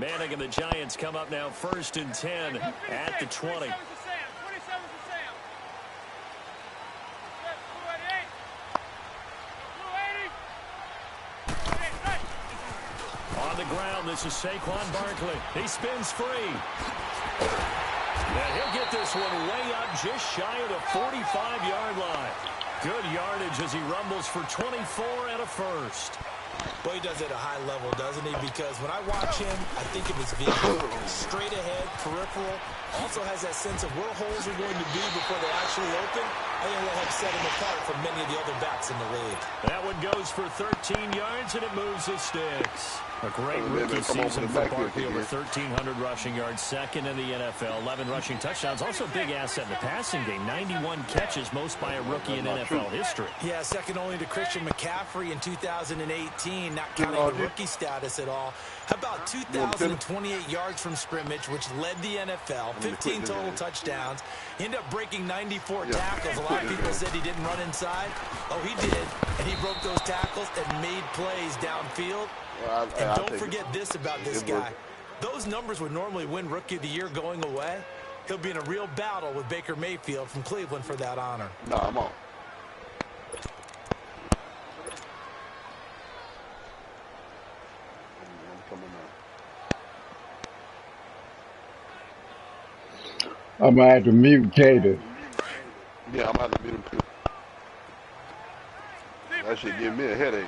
Manning and the Giants come up now 1st and 10 at the 20. On the ground, this is Saquon Barkley. He spins free. And he'll get this one way up just shy of the 45-yard line. Good yardage as he rumbles for 24 and a first. Well, he does it at a high level, doesn't he? Because when I watch him, I think of his vision. Straight ahead, peripheral. Also has that sense of where holes are going to be before they actually open. I think that helps set him apart from many of the other backs in the league. That one goes for 13 yards, and it moves the sticks. A great rookie season for Barkley, over 1,300 rushing yards, second in the NFL, 11 rushing touchdowns. Also big asset in the passing game, 91 catches, most by a rookie in NFL history. Yeah, second only to Christian McCaffrey in 2018, not counting the rookie status at all. How about 2,028 yards from scrimmage, which led the NFL, 15 total touchdowns. He ended up breaking 94 tackles. A lot of people said he didn't run inside. Oh, he did, and he broke those tackles and made plays downfield. And don't forget this about this guy. Those numbers would normally win Rookie of the Year going away. He'll be in a real battle with Baker Mayfield from Cleveland for that honor. No, I'm on. I'm going to have to mute Cater. Yeah, I'm going to have to mute him too. That should give me a headache.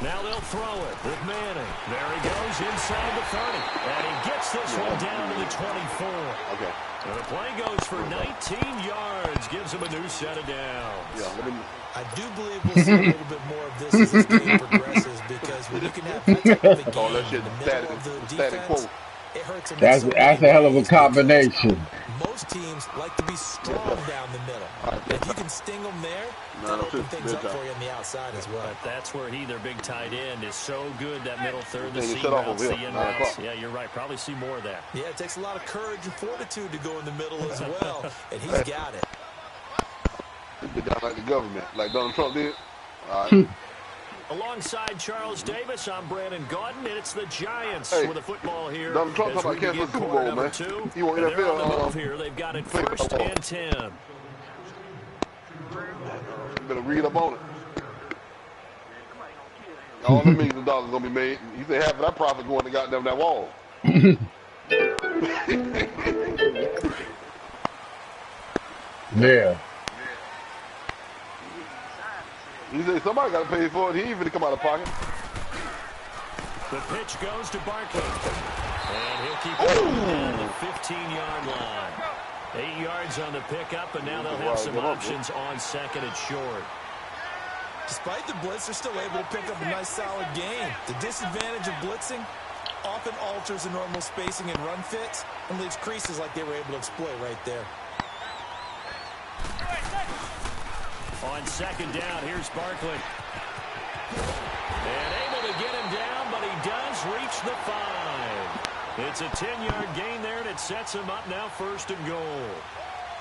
Now they'll throw it with Manning. There he goes inside the 30. And he gets this one down to the 24. Okay. And the play goes for 19 yards. Gives him a new set of downs. Yeah, I do believe we'll see a little bit more of this as this game progresses, because when you can have that type of a game in the middle of the defense, it hurts them. That's a hell of a combination. Most teams like to be strong down the middle. If you can sting them there, they'll open things up for you on the outside as well. But that's where their big tight end, is so good, that middle third, the seam routes, the in routes. Yeah, you're right. Probably see more of that. Yeah, it takes a lot of courage and fortitude to go in the middle as well, and he's got it. He's down like the government, like Donald Trump did. All right. Alongside Charles Davis, I'm Brandon Gaudin, and it's the Giants with a football here. Donald Trump talking about canceling the Super Bowl, man. He want They're on the move here. They've got it 1st and 10. You better read up on it. All the millions of dollars going to be made. He said half of that profit going to goddamn that wall. Yeah. He said somebody got to pay for it. He ain't finna come out of pocket. The pitch goes to Barkley. And he'll keep it down the 15-yard line. 8 yards on the pickup, and now they'll have some options on second and short. Despite the blitz, they're still able to pick up a nice, solid game. The disadvantage of blitzing often alters the normal spacing and run fits and leaves creases like they were able to exploit right there. On second down, here's Barkley. And able to get him down, but he does reach the 5. It's a 10-yard gain there, and it sets him up now 1st and goal.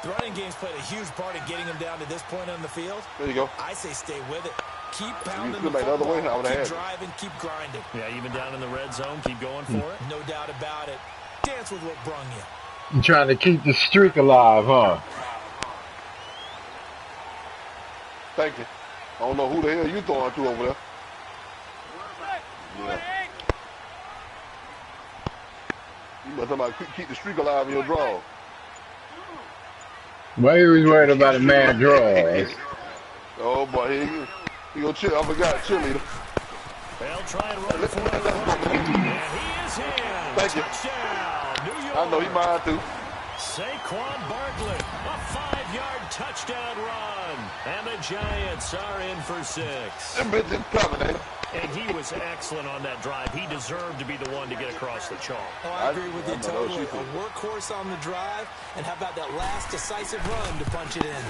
The running game's played a huge part in getting him down to this point on the field. There you go. I say stay with it. Keep pounding the football, keep driving, keep grinding. Yeah, even down in the red zone, keep going for it. No doubt about it. Dance with what brung you. You're trying to keep the streak alive, huh? Thank you. I don't know who the hell you throwing to over there. Yeah. You must talk about keep the streak alive in your draw. Well, he was worried about a man draws. Oh boy, he gonna chill. I forgot cheerleader. They'll try and run for it. And he is in. Thank you. Touchdown, New York. I know he mine too. Saquon Barkley, a 5-yard touchdown run. And the Giants are in for 6. Them bitches coming, ain't And he was excellent on that drive. He deserved to be the one to get across the chalk. Oh, I agree with you totally. A workhorse on the drive. And how about that last decisive run to punch it in?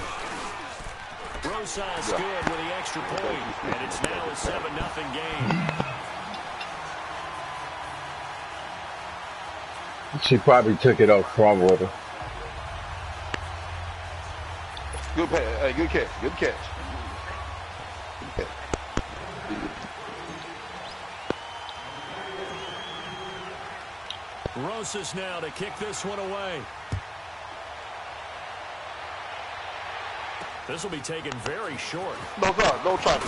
Rosas good with the extra point. And it's now a 7-0 game. She probably took it up front with her. Good pass. Hey, good catch. Good catch. Good catch. Rosas now to kick this one away. This will be taken very short. No, sir. Don't try to.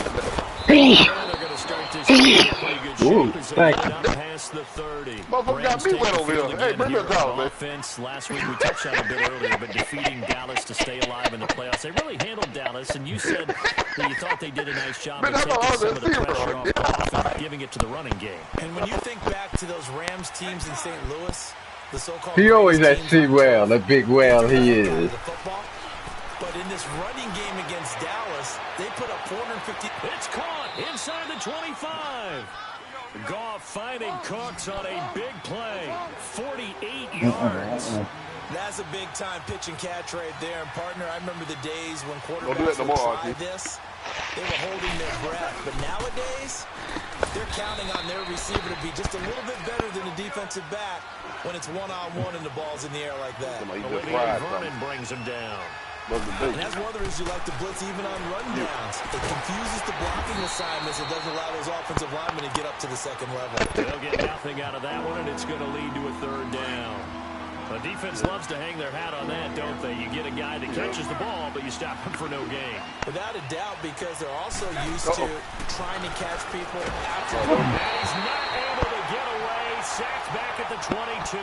They're going to start this game in pretty good shape as they thank get you. up past the 30. Motherfucker got me wet over here. Hey, bring that towel, man. Offense last week, we touched on it a bit earlier, but defeating Dallas to stay alive in the playoffs. They really handled Dallas, and you said that you thought they did a nice job of taking some of the pressure off Goff and giving it to the running game. And when you think back to those Rams teams in St. Louis, the so-called He always that teams C on well, turf, that big well he is. the football. But in this running game against Dallas, they put up 450. It's caught inside the 25. Goff finding Cooks on a big play. 48 yards. That's a big-time pitch and catch right there. And, partner, I remember the days when Don't do quarterbacks it no would more, try Archie. this. They were holding their breath. But nowadays, they're counting on their receiver to be just a little bit better than the defensive back when it's one-on-one and the ball's in the air like that. Somebody just Olivier fried Vernon something. brings him down. And that's one of the reasons you like to blitz even on run downs. It confuses the blocking assignments. It doesn't allow those offensive linemen to get up to the second level. They'll get nothing out of that one, and it's going to lead to a third down. The defense loves to hang their hat on that, don't they? You get a guy that catches the ball, but you stop him for no gain. Without a doubt, because they're also used to trying to catch people after. And he's not able to get away. Sacked back at the 22.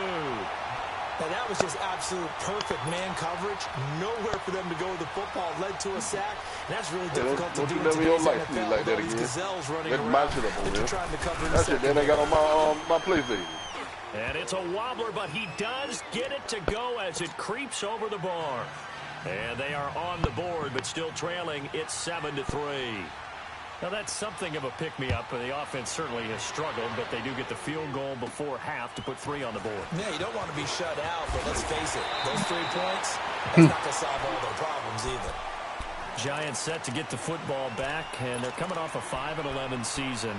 And that was just absolute perfect man coverage. Nowhere for them to go with the football. Led to a sack. And that's really difficult to do in today's NFL. Like that These again. gazelles running That's around my shit up over that you're there. trying to cover in That's the it. Then they got on my PlayStation. And it's a wobbler, but he does get it to go as it creeps over the bar. And they are on the board, but still trailing. It's 7-3. Now, that's something of a pick-me-up. The offense certainly has struggled, but they do get the field goal before half to put 3 on the board. Yeah, you don't want to be shut out, but let's face it. Those 3 points, that's not going to solve all their problems either. Giants set to get the football back, and they're coming off a 5-11 season.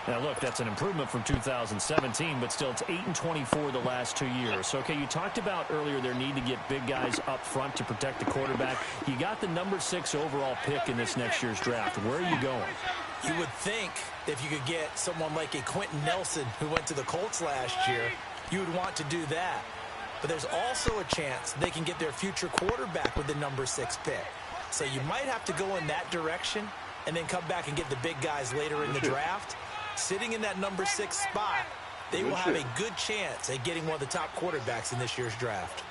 Now, look, that's an improvement from 2017, but still it's 8-24 the last 2 years. So, okay, you talked about earlier their need to get big guys up front to protect the quarterback. You got the number 6 overall pick in this next year's draft. Where are you going? You would think if you could get someone like a Quentin Nelson who went to the Colts last year, you would want to do that. But there's also a chance they can get their future quarterback with the number 6 pick. So you might have to go in that direction and then come back and get the big guys later in the draft. Sitting in that number 6 spot, they will have a good chance at getting one of the top quarterbacks in this year's draft.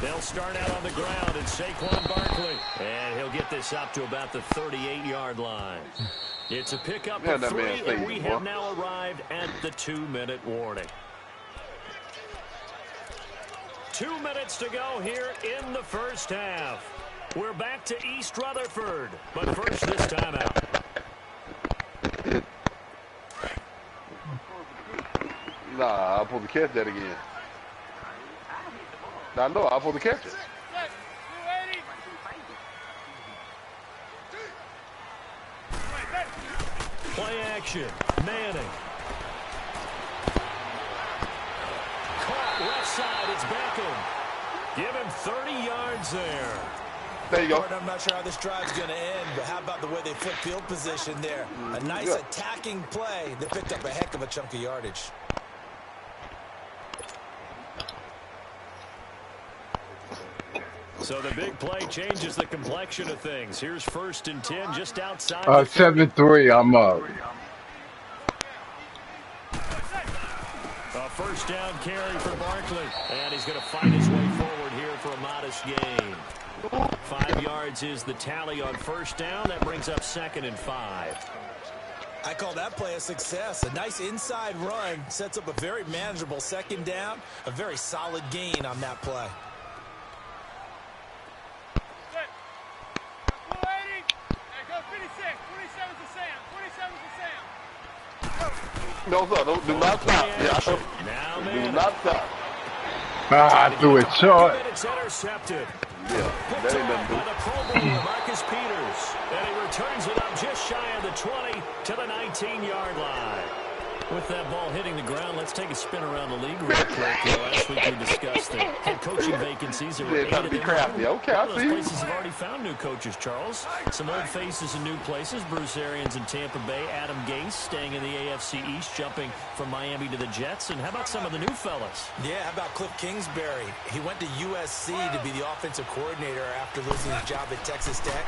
They'll start out on the ground, and Saquon Barkley. And he'll get this up to about the 38-yard line. It's a pickup of 3, and we have now arrived at the 2-minute warning. 2 minutes to go here in the first half. We're back to East Rutherford, but first this timeout. Nah, I'm supposed to catch that again. Nah, no, I'm supposed to catch it. Play action. Manning. Caught left side. It's Beckham. Give him 30 yards there. There you go. I'm not sure how this drive's going to end, but how about the way they flip field position there? A nice attacking play. They picked up a heck of a chunk of yardage. So the big play changes the complexion of things. Here's 1st and 10 just outside. 7-3, I'm up. A first down carry for Barkley. And he's going to fight his way forward here for a modest gain. 5 yards is the tally on first down. That brings up 2nd and 5. I call that play a success. A nice inside run sets up a very manageable 2nd down. A very solid gain on that play. No, sir, do not stop. Yeah. Do not stop. I threw it short. It's intercepted. Yeah, that ain't nothing By the Pro Bowler, Marcus Peters. And he returns it up just shy of the 20 to the 19-yard line. With that ball hitting the ground, let's take a spin around the league real quick. Last week we discussed the head coaching vacancies. There were 8 of them. Crafty. Okay, I see. Those places have already found new coaches, Charles. Some old faces in new places. Bruce Arians in Tampa Bay. Adam Gase staying in the AFC East, jumping from Miami to the Jets. And how about some of the new fellas? Yeah, how about Cliff Kingsbury? He went to USC to be the offensive coordinator after losing his job at Texas Tech.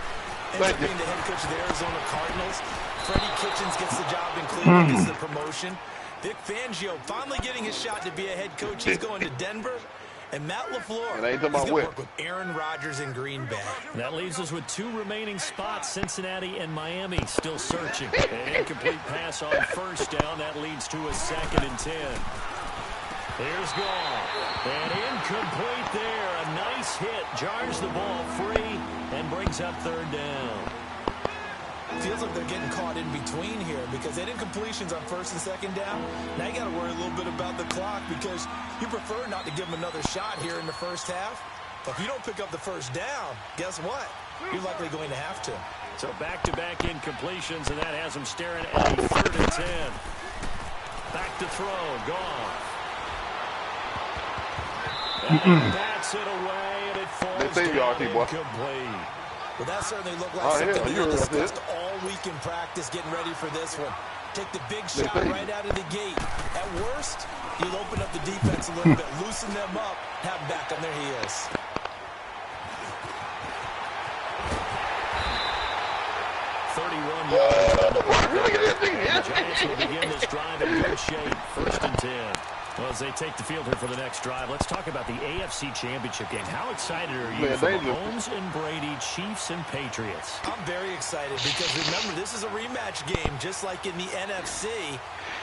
Ends up being the head coach of the Arizona Cardinals. Freddie Kitchens gets the job in Cleveland, gets the promotion. Vic Fangio finally getting his shot to be a head coach. He's going to Denver. And Matt LaFleur, he's going to work with Aaron Rodgers in Green Bay. That leaves us with 2 remaining spots, Cincinnati and Miami, still searching. An incomplete pass on first down. That leads to a 2nd and 10. Here's Gall. And incomplete there. A nice hit. Jars the ball free and brings up 3rd down. Feels like they're getting caught in between here because they did completions on 1st and 2nd down. Now you got to worry a little bit about the clock because you prefer not to give them another shot here in the first half. But if you don't pick up the 1st down, guess what? You're likely going to have to. So back-to-back incompletions, and that has them staring at a 3rd and 10. Back to throw. Gone. And bats it away, and it falls down incomplete. Well, that certainly looked like something we discussed all week in practice getting ready for this one. Take the big shot right out of the gate. At worst, you'll open up the defense a little bit, loosen them up, have them back on their heels. The Giants will begin this drive in good shape. 1st and 10. Well, as they take the field here for the next drive, let's talk about the AFC Championship game. How excited are you for Mahomes and Brady, Chiefs and Patriots? I'm very excited because, remember, this is a rematch game, just like in the NFC,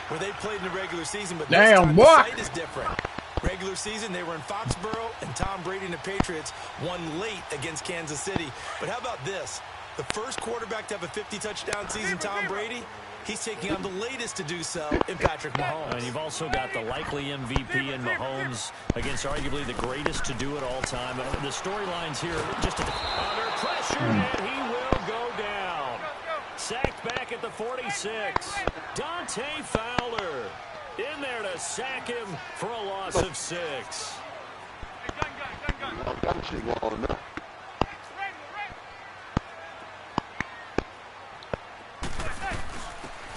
where they played in the regular season, but this time the site is different. Regular season, they were in Foxborough, and Tom Brady and the Patriots won late against Kansas City. But how about this? The first quarterback to have a 50-touchdown season, Tom Brady, he's taking on the latest to do so in Patrick Mahomes. And you've also got the likely MVP in Mahomes against arguably the greatest to do it all time. The storylines here just under pressure, and he will go down. Sacked back at the 46. Dante Fowler in there to sack him for a loss of 6.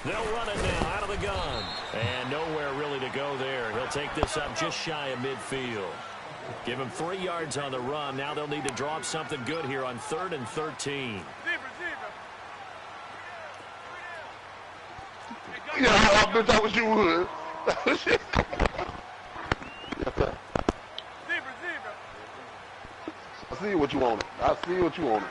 They'll run it now out of the gun. And nowhere really to go there. He'll take this up just shy of midfield. Give him 3 yards on the run. Now they'll need to draw up something good here on 3rd and 13. Yeah, I bet that was you would. I see what you wanted. I see what you wanted.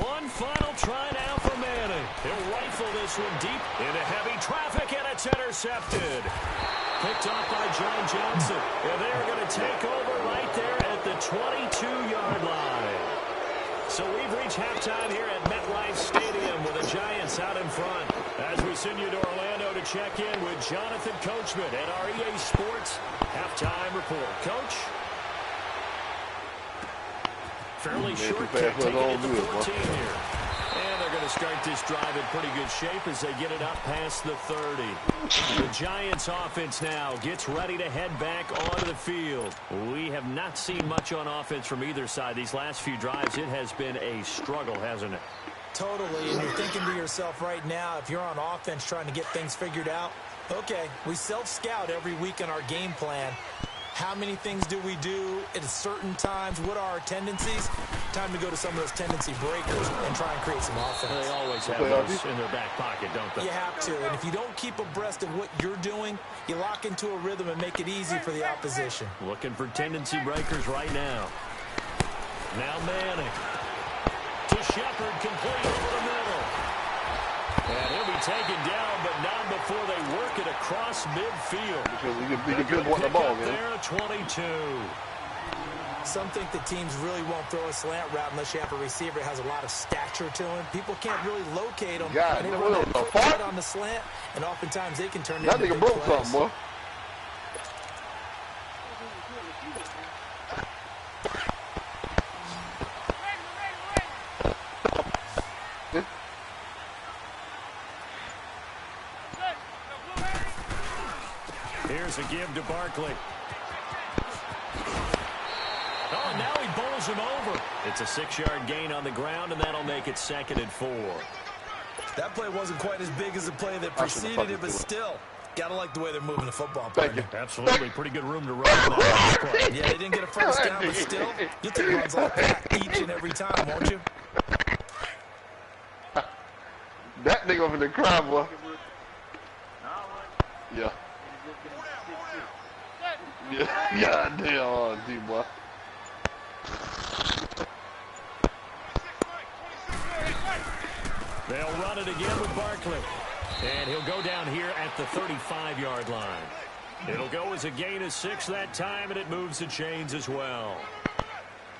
One final try now for Manning. He'll rifle this one deep into heavy traffic, and it's intercepted. Picked off by John Johnson. And they're going to take over right there at the 22-yard line. So we've reached halftime here at MetLife Stadium with the Giants out in front. As we send you to Orlando to check in with Jonathan Coachman at our EA Sports Halftime Report. Coach? Fairly short kick, taking it to 14 here. And they're going to start this drive in pretty good shape as they get it up past the 30. The Giants offense now gets ready to head back onto the field. We have not seen much on offense from either side. These last few drives, it has been a struggle, hasn't it? Totally, and you're thinking to yourself right now, if you're on offense trying to get things figured out, okay, we self-scout every week in our game plan. How many things do we do at certain times? What are our tendencies? Time to go to some of those tendency breakers and try and create some offense. They always have those in their back pocket, don't they? You have to. And if you don't keep abreast of what you're doing, you lock into a rhythm and make it easy for the opposition. Looking for tendency breakers right now. Now Manning. To Shepard, complete over the middle. And he'll be taken down, but not before they work it across midfield. Because you can want the ball, man. There at 22. Some think the teams really won't throw a slant route unless you have a receiver that has a lot of stature to him. People can't really locate them. God, they run that quick right on the slant, and oftentimes they can turn it into big plays. That nigga broke something, boy. Here's a give to Barkley. Oh, and now he bowls him over. It's a 6-yard gain on the ground, and that'll make it 2nd and 4. That play wasn't quite as big as the play that preceded it, but still, gotta like the way they're moving the football. Absolutely, pretty good room to run on that play. Yeah, they didn't get a first down, but still, you'll take runs like that each and every time, won't you? That nigga over the crowd, boy. Yeah. Yeah, damn, D boy. They'll run it again with Barkley. And he'll go down here at the 35-yard line. It'll go as a gain of 6 that time, and it moves the chains as well.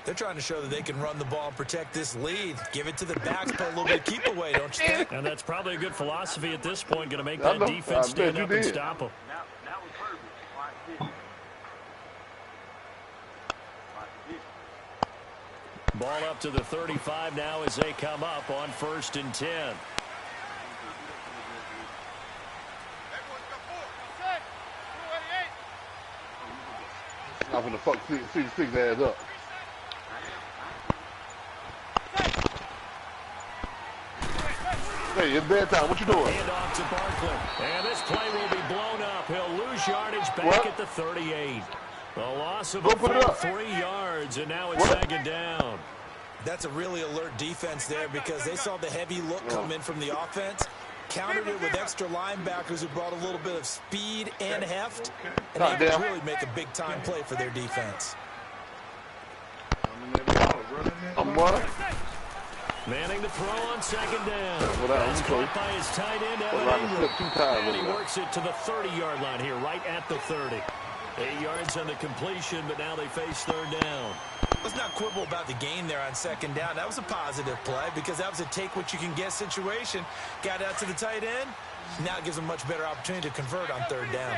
They're trying to show that they can run the ball and protect this lead. Give it to the backs, play a little bit of keep away, don't you think? And that's probably a good philosophy at this point, going to make that defense stand up and stop them. Ball up to the 35 now as they come up on 1st and 10. I'm gonna fuck 6 ass up. Hey, it's bedtime. What you doing? Hand off to Barkley. And this play will be blown up. He'll lose yardage back at the 38. A loss of 3 yards, and now it's 2nd down. That's a really alert defense there because they saw the heavy look come in from the offense, countered it with extra linebackers who brought a little bit of speed and heft, and they could really make a big-time play for their defense. I'm what? Manning to throw on 2nd down. That's caught by his tight end, and he works it to the 30-yard line here, right at the 30. 8 yards on the completion, but now they face 3rd down. Let's not quibble about the gain there on 2nd down. That was a positive play because that was a take-what-you-can-get situation. Got out to the tight end. Now it gives them a much better opportunity to convert on 3rd down.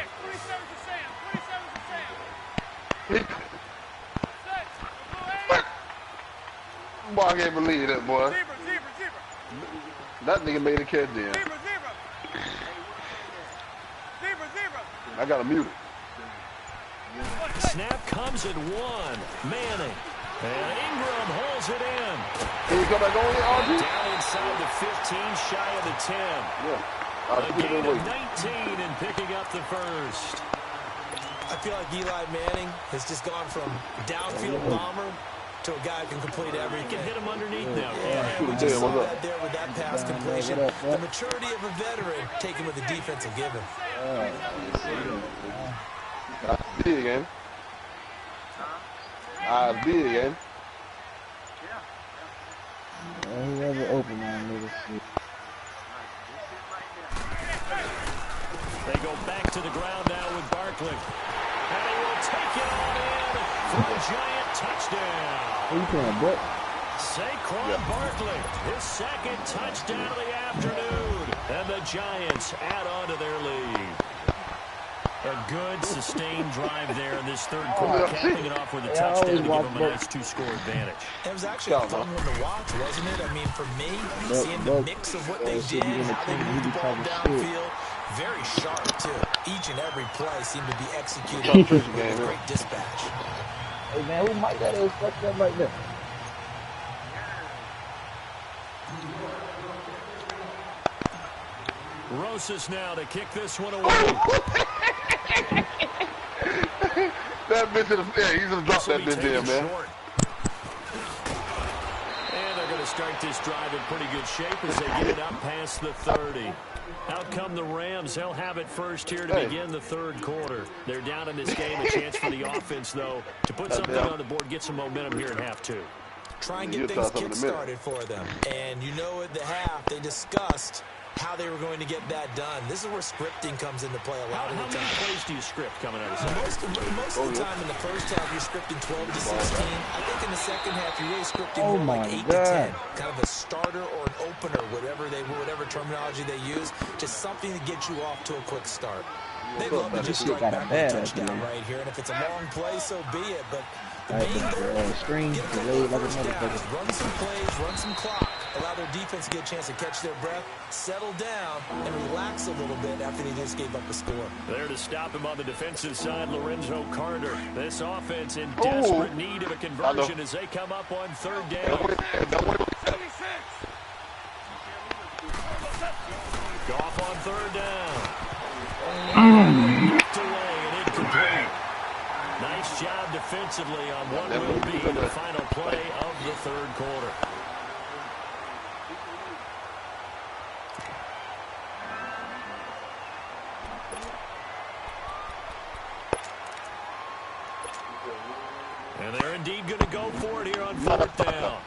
Boy, I can't believe that, boy. That nigga made a catch there. I got to mute it. Snap comes at 1. Manning. And Ingram holds it in. Can you come back on here, RG? Down inside the 15, shy of the 10. Yeah. A gain of 19 and picking up the first. I feel like Eli Manning has just gone from downfield bomber to a guy who can complete everything. He can hit him underneath now. Yeah, we just saw that there with that pass completion. The maturity of a veteran taken with the defensive given. I see it again. I see it again. Whoever open my little shit. They go back to the ground now with Barkley. And he will take it on in for a giant touchdown. Who you playing, Brett? Saquon Barkley, his 2nd touchdown of the afternoon. And the Giants add on to their lead. A good, sustained drive there in this 3rd quarter, capping it off with a touchdown to give them a nice 2-score advantage. It was actually a fun one to watch, wasn't it? I mean, for me, seeing the mix of what they did, how they moved the ball downfield, very sharp, too. Each and every play seemed to be executed with great dispatch. Hey, man, who might that is fucked up like that? Rosas now to kick this one away. That bitch is, yeah, he's gonna drop that bitch there, man. And they're going to start this drive in pretty good shape as they get it up past the 30. Out come the Rams. They'll have it first here to begin the 3rd quarter. They're down in this game. A chance for the offense, though, to put something on the board, get some momentum here at half 2. Try and get things kick-started for them. And you know at the half, they discussed how they were going to get that done. This is where scripting comes into play a lot of the time. How many plays do you script coming out of the Most of the time in the first half, you're scripting 12 to 16. I think in the second half, you're really scripting more like 8 to 10. Kind of a starter or an opener, whatever terminology they use. Just something to get you off to a quick start. They'd love to just strike back with a touchdown right here. And if it's a long play, so be it. But the main goal, get a couple of first downs, run some plays, run some clock, allow their defense to get a chance to catch their breath, settle down, and relax a little bit after they just gave up a score. There to stop him on the defensive side, Lorenzo Carter. This offense in desperate need of a conversion as they come up on third down. Goff on third down. Knocked away and incomplete. Nice job defensively on what will be the final play of the third quarter. And they're indeed going to go for it here on fourth down.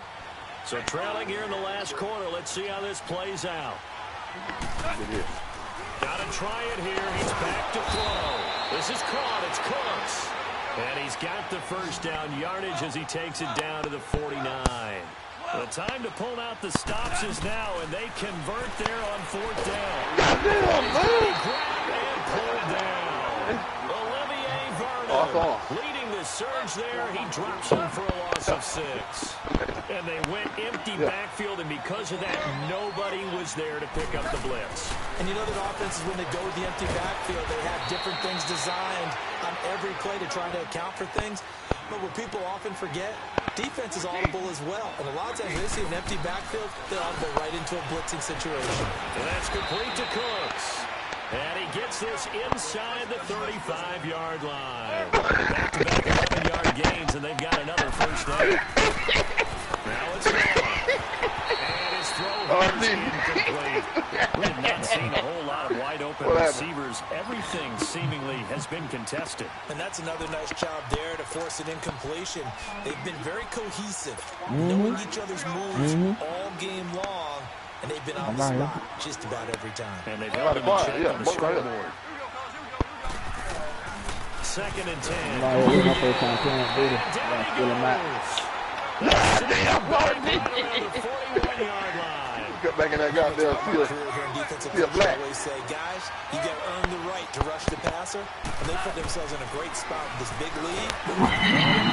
So trailing here in the last quarter. Let's see how this plays out. Got to try it here. He's back to throw. This is caught. It's Cooks. And he's got the first down yardage as he takes it down to the 49. The time to pull out the stops is now, and they convert there on fourth down. Grabbed and pulled down. Olivier Vernon leading the surge there. He drops him for a loss of 6. And they went empty backfield, and because of that, nobody was there to pick up the blitz. And you know that offenses, when they go with the empty backfield, they have different things designed on every play to try to account for things. But what people often forget, defense is audible as well. And a lot of times they see an empty backfield, they audible right into a blitzing situation. And that's complete to Cooks. And he gets this inside the 35-yard line. Back-to-back 11-yard gains, and they've got another first down. Now it's gone. And his throw is incomplete. We have not seen a whole lot of wide-open receivers. Everything seemingly has been contested. And that's another nice job there to force an incompletion. They've been very cohesive, knowing each other's moves all game long. And they've been on the spot just about every time. And they've held him in check on the scoreboard. 2nd and 10. My first time playing, baby. I'm still a match. Damn, the 41-yard line. Get back in that goddamn field. Black. Always say, guys, you got to earn the right to rush the passer. And they put themselves in a great spot with this big lead.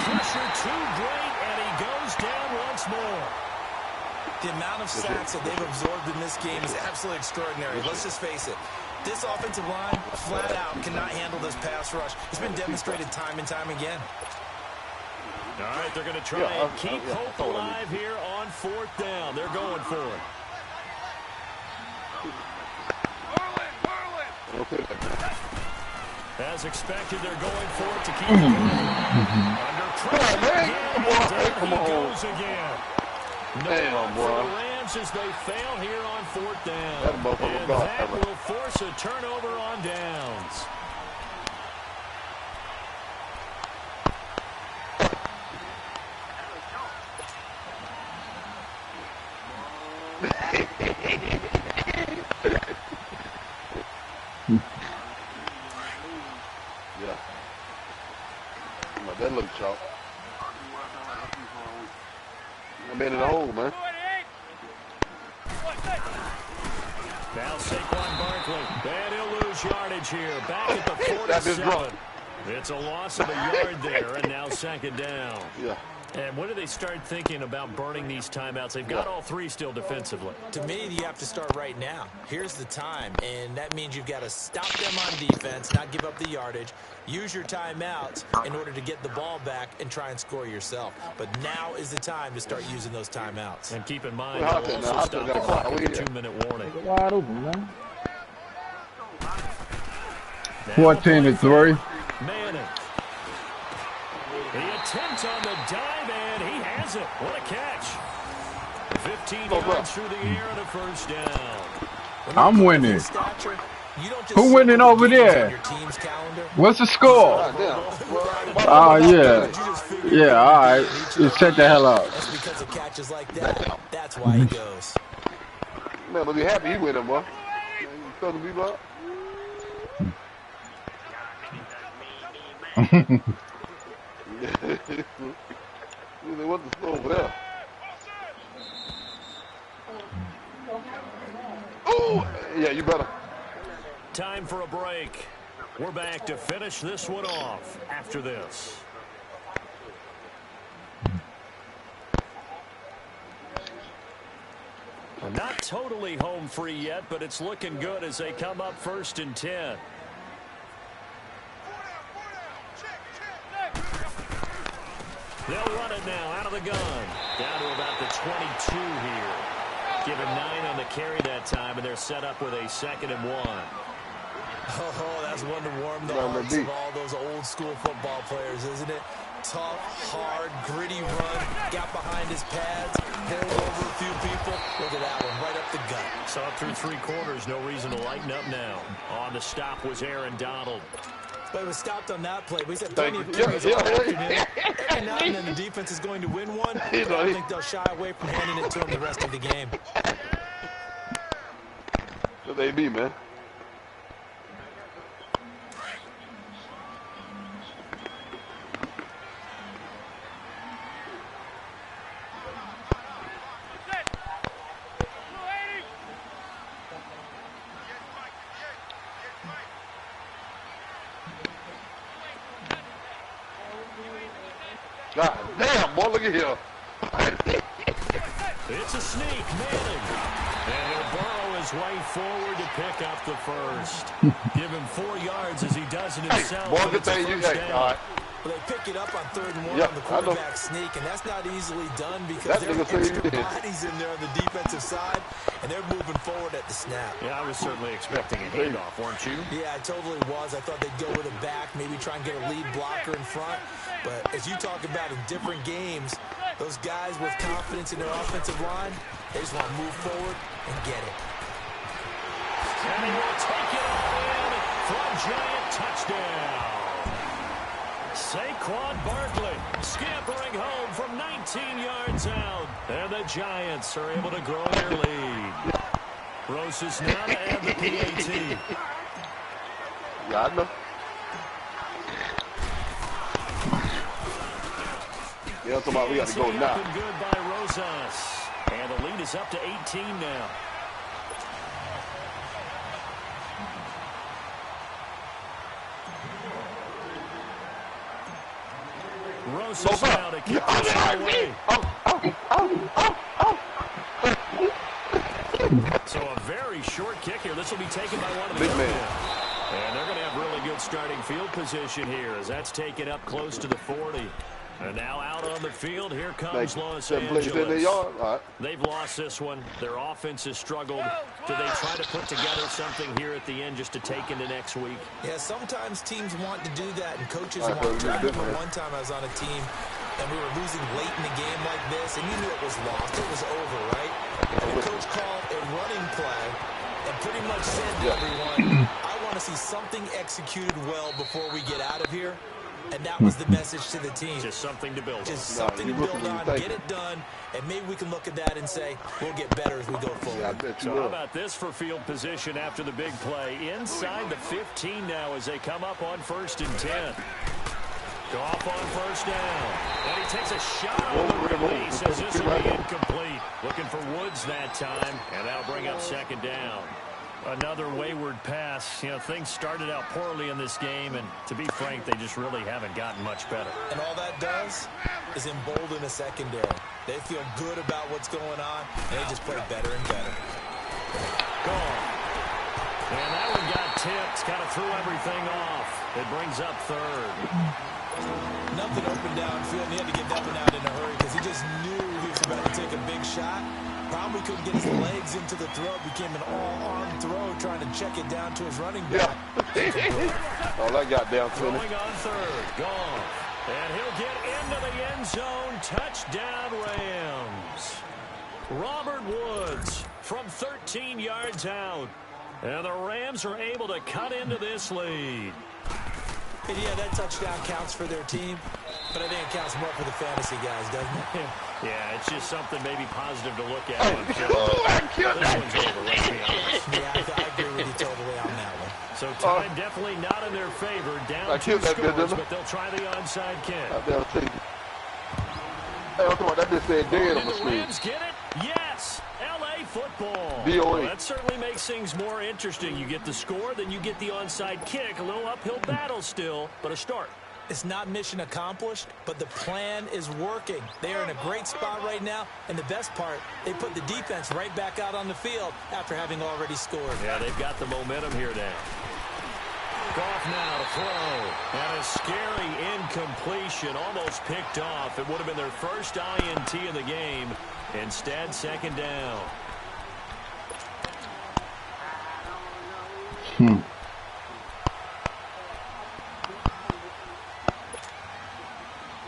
Pressure too great, and he goes down once more. The amount of sacks that they've absorbed in this game is absolutely extraordinary. Let's just face it. This offensive line, flat out, cannot handle this pass rush. It's been demonstrated time and time again. All right, they're going to try and keep hope alive here on fourth down. They're going for it. As expected, they're going for it to keep it going. Under pressure again, he goes again. No Damn, for the Rams as they fail here on fourth down. And that will force a turnover on downs. Yeah. That looks chalk. I'm in the hole, man. Now Saquon Barkley. And he'll lose yardage here. Back at the 47. It's a loss of a yard there, and now 2nd down. Yeah. And when do they start thinking about burning these timeouts? They've got all 3 still defensively. To me, you have to start right now. Here's the time, and that means you've got to stop them on defense, not give up the yardage, use your timeouts in order to get the ball back and try and score yourself. But now is the time to start using those timeouts. And keep in mind, they'll also stop the clock with a 2-minute warning. Wide open, man. 14-3. Manning. The attempt on the dive, and he has it. What a catch. 15 yards through the air and a first down. I'm winning. Who winning over there? What's the score? Oh, yeah. Yeah, all right. Just shut the hell up. That's because of catches like that. That's why he goes. Man, but be happy he winning, boy. You supposed to be blocked. What's the score over there? Oh, yeah, you better. Time for a break. We're back to finish this one off after this. Not totally home free yet, but it's looking good as they come up 1st and 10. They'll run it now out of the gun. Down to about the 22 here. Given 9 on the carry that time, and they're set up with a 2nd and 1. Oh, that's one to warm the hearts of all those old school football players, isn't it? Tough, hard, gritty run, got behind his pads, pulled over a few people. Look at that one, right up the gut. Saw it through 3 quarters, no reason to lighten up now. On the stop was Aaron Donald. But it was stopped on that play. We said plenty of carries all afternoon. Every now and then the defense is going to win one, but I don't think they'll shy away from handing it to him the rest of the game. That's what they be, man. God damn, boy, look at here. It's a sneak, Manning. And he'll burrow his way forward to pick up the first. Give him 4 yards as he does it himself. Boy, good thing you got. All right. Well, they pick it up on 3rd and 1 on the quarterback sneak, and that's not easily done because there are extra bodies in there on the defensive side, and they're moving forward at the snap. Yeah, I was certainly expecting a handoff, weren't you? Yeah, I totally was. I thought they'd go with a back, maybe try and get a lead blocker in front. But as you talk about in different games, those guys with confidence in their offensive line, they just want to move forward and get it. And he will take it all in for a giant touchdown. Saquon Barkley scampering home from 19 yards out. And the Giants are able to grow their lead. Roses now to end the PAT. Yeah, I know. Yeah, somebody, we got to go now. Good by Rosas. And the lead is up to 18 now. Rosas now to keep this away. So a very short kick here. This will be taken by one of the big men. And they're going to have really good starting field position here as that's taken up close to the 40. And now out on the field, here comes Los Angeles. They've lost this one. Their offense has struggled. Do they try to put together something here at the end just to take into next week? Yeah, sometimes teams want to do that, and coaches want to. I remember one time I was on a team, and we were losing late in the game like this, and you knew it was lost. It was over, right? And the coach called a running play and pretty much said to everyone, I want to see something executed well before we get out of here. And that was the message to the team. Just something to build on. Just something to build on, get it done, and maybe we can look at that and say, we'll get better as we go forward. So how about this for field position after the big play? Inside the 15 now as they come up on 1st and 10. Goff on 1st down. And he takes a shot on the release as this will be incomplete. Looking for Woods that time, and that'll bring up 2nd down. Another wayward pass. You know, things started out poorly in this game, and to be frank, they just really haven't gotten much better. And all that does is embolden a secondary. They feel good about what's going on, and they just play better and better. Gone. And that one got tipped. Kind of threw everything off. It brings up 3rd. Nothing open downfield, and he had to get that one out in a hurry because he just knew he was about to take a big shot. Probably couldn't get his legs into the throw. Became an all-arm throw, trying to check it down to his running back. Yeah. All that got down to him. Going on 3rd. Gone. And he'll get into the end zone. Touchdown, Rams. Robert Woods from 13 yards out. And the Rams are able to cut into this lead. And yeah, that touchdown counts for their team, but I think it counts more for the fantasy guys, doesn't it? Yeah, it's just something maybe positive to look at. This one's over, let's be honest. Yeah, I agree with you totally on that one. So time definitely not in their favor. Down 2 scores, but they'll try the onside kick. Hey, I'm talking about that just said dead on the screen. Rams get it? Yes! L.A. football. Well, that certainly makes things more interesting. You get the score, then you get the onside kick. A little uphill battle still, but a start. It's not mission accomplished, but the plan is working. They are in a great spot right now, and the best part, they put the defense right back out on the field after having already scored. Yeah, they've got the momentum here now. Goff now to throw. And a scary incompletion, almost picked off. It would have been their first INT in the game. Instead, second down.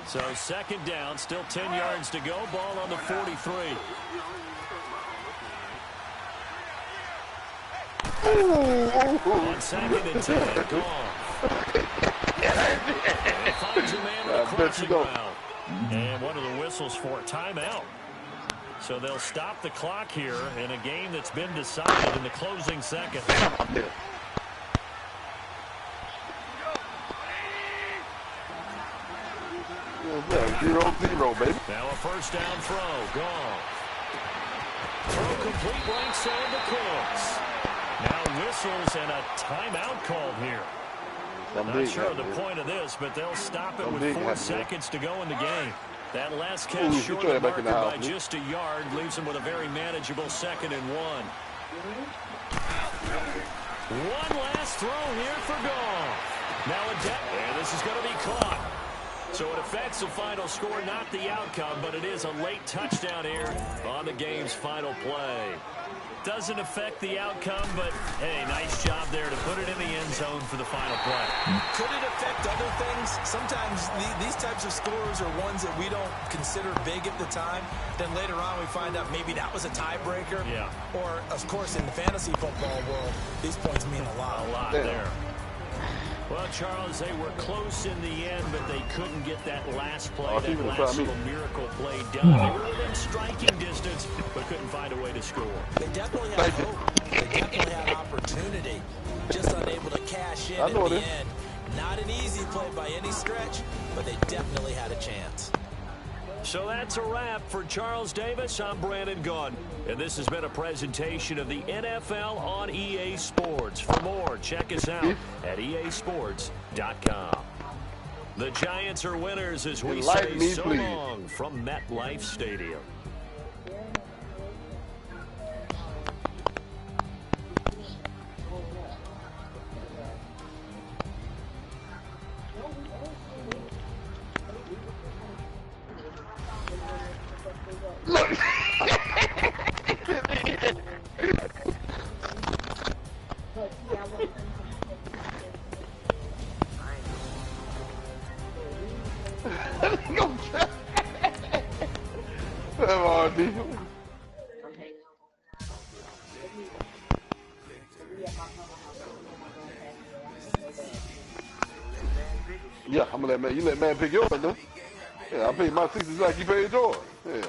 So second down, still 10 yards to go. Ball on the 43. On second and 10, Goff. And he finds a man on the crossing route. And one of the whistles for a timeout. So they'll stop the clock here in a game that's been decided in the closing seconds. Yeah, 0-0, baby. Now a first down throw. Goff. Throw complete right side to Cooks. Now whistles and a timeout called here. Not sure the point of this, but they'll stop it with 4 seconds to go in the game. That last catch short of the marker by just a yard leaves them with a very manageable 2nd and 1. One last throw here for Goff. Now and this is going to be caught. So it affects the final score, not the outcome, but it is a late touchdown here on the game's final play. Doesn't affect the outcome, but, hey, nice job there to put it in the end zone for the final play. Could it affect other things? Sometimes these types of scores are ones that we don't consider big at the time. Then later on we find out maybe that was a tiebreaker. Yeah. Or, of course, in the fantasy football world, these points mean a lot. A lot there. Well, Charles, they were close in the end, but they couldn't get that last play, that last little miracle play done. They were within striking distance, but couldn't find a way to score. They definitely had hope. They definitely had opportunity. Just unable to cash in the end. Not an easy play by any stretch, but they definitely had a chance. So that's a wrap for Charles Davis. I'm Brandon Gunn, and this has been a presentation of the NFL on EA Sports. For more, check us out at easports.com. The Giants are winners as we say so long from MetLife Stadium. Yeah, I'm gonna let man. You let man pick yours, though. Yeah, I paid my 60 like you paid yours. Yeah.